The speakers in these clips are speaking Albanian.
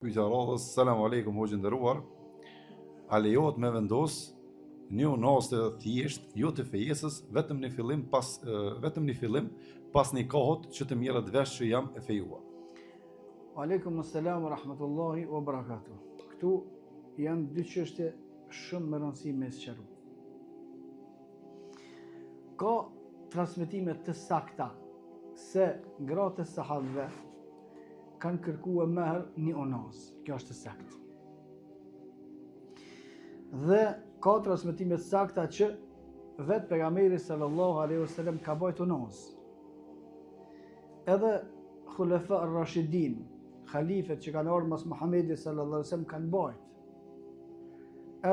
Pyetja radhës, selam aleikum hoxhë nderuar. A lejohet me vendos një unazë të thjesht, jo të fejesës, vetëm në fillim pas nikahut që të merret vesh që jam e fejuar. Aleikum assalam wa rahmatullahi wa barakatuh. Këtu janë dy çështje shumë me rëndësi me sqaru. Ka transmetime të sakta se gratë e sahabëve kanë kërkuar mehr një unazë. Kjo është e saktë. Dhe ka transmetime të sakta që vetë pejgamberi sallallahu alaihi wasallam ka bërë unazë. Edhe Khulafa ar-Rashidin, khalifet që kanë ardhur mas Muhamedit sallallahu alaihi wasallam kanë bërë.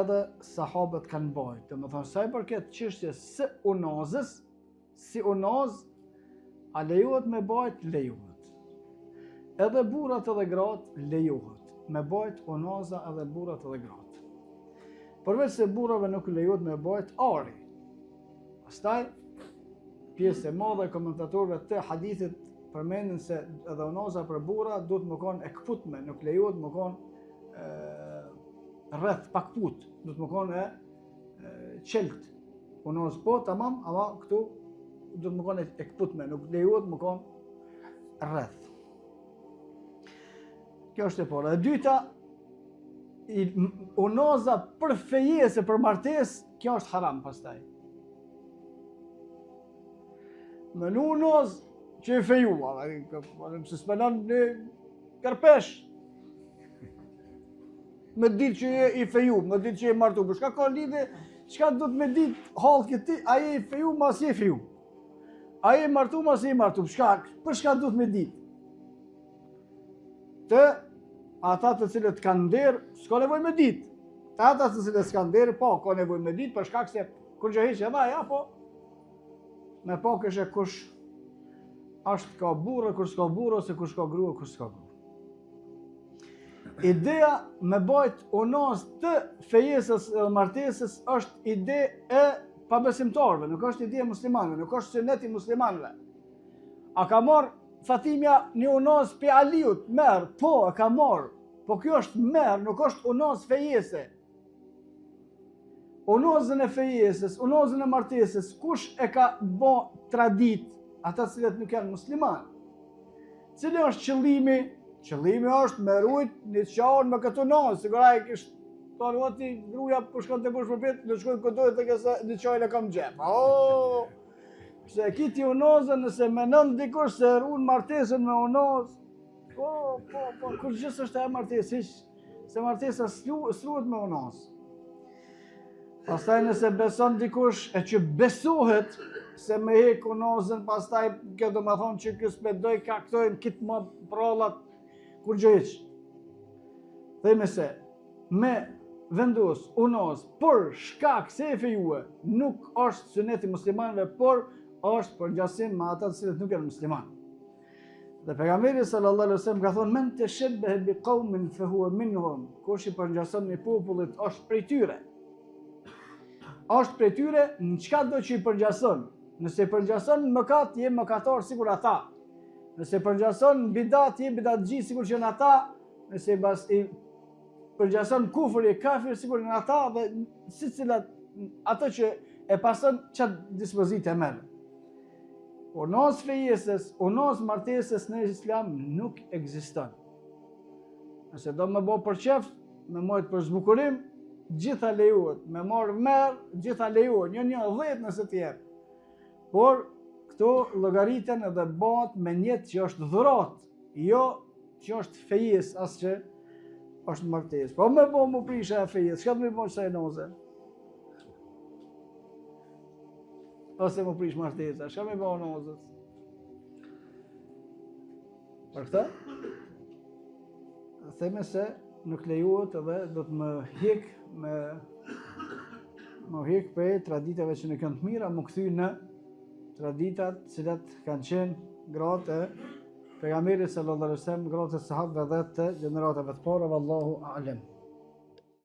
Edhe sahabët kanë bërë. Domethënë sa i përket çështjes së unazës, si unazë a lejohet me bërë, lejohet. Edhe burrat edhe gratë lejohet me bajt unaza, edhe burrat edhe gratë. Përveç se burrave nuk lejohet me bajt ari. Pastaj pjesë e madhe e komentatorëve të hadithit përmendin se edhe unaza për burra duhet më konë e kputme, nuk lejohet më konë rreth pak put, duhet më konë e qelt. Unaz po tamam, ama këtu duhet më konë e kputme, nuk lejohet më konë rreth. Kjo është e para. E dyta, unaza për fejese, për martesë, kjo është haram pastaj. Me në unaz që e fejuar, se s'menon në kërpesh. Me ditë që e i feju, me ditë që e martu, për shka ka lidhe, çka do të me ditë halë këti, a e feju, ma si e feju. A e martu, ma si e martu, për shka do të me ditë. Të ata të cilët kanë nder, s'ka nevojë me ditë. Ata të cilët s'kan nder, po, ka nevojë me ditë, për shkak se kur gjë hiç e vaj, apo me po këshe kush është ka burrë, kush s'ka burrë, ose kush ka grua, kush s'ka grua. Ideja me bajt unaz të fejesës dhe martesës është ide e pabesimtarëve, nuk është ide e muslimanëve, nuk është sunet i muslimanëve. A ka marrë Fatimja një unaz pe Aliut, merë, po e ka marrë, po kjo është merë, nuk është unaz fejese. Unazën e fejesës, unazën e martesës, kush e ka bo tradit, ata cilët nuk janë musliman. Cili është qëllimi? Qëllimi është me rujt një qarën me këtë unaz, siguraj kështë tonë vëti gruja për shkon të kush për petë, në shkojnë këdojt të kësa një qarën e kam gjepë. Se kiti unazën nëse menon dikush se ruan martesën me unaz, po, kur gjithë është e martesë, se martesa s'ruhet me unaz. Pastaj nëse beson dikush e që besohet se me hek unazën, pastaj kjo do me thonë që kjo s'pedoj ka këtojnë kitë më prallat, kur gjëjq. Thejme se me vendos unaz për shkak se e fejue nuk është suneti muslimanëve, por është përngjasim me ata të cilët nuk janë musliman. Dhe pejgamberi sallallahu alaihi wasallam ka thonë: "Men tashabbaha bi qaumin fa huwa minhum." Kush i përngjason një popullit është prej tyre. Është prej tyre në çka do që i përngjason. Nëse i përngjason mëkat, je mëkatar sikur ata. Nëse i përngjason bidat, je bidatxhi sikur që janë ata. Nëse i përngjason kufër, je kafir sikur janë ata, dhe secilat ato që e pason çat dispozite merr. Unaz fejesës, unaz martesës në islam nuk ekziston. Nëse do me bo për qef, me mojt për zbukurim, gjitha lejohet. Me marrë merë, gjitha lejohet. Një 10 nëse t'jep. Por, këto llogariten edhe bëhet me njetë që është dhurat, jo që është fejes, as që është martesë. Po me bo mu prisha e fejes, shka të me bo qësa e noze? Ose më prish martesa, shka me bëha unazës? Për këta? Theme se nuk lejohet edhe do të më hek për traditave që në kanë të mira, më këthy në traditat cilat kanë qenë gratë e pejgamberit sallallahu alaihi wasallam, gratë e sahabëve dhe të gjeneratave të para, vallahu a'lem.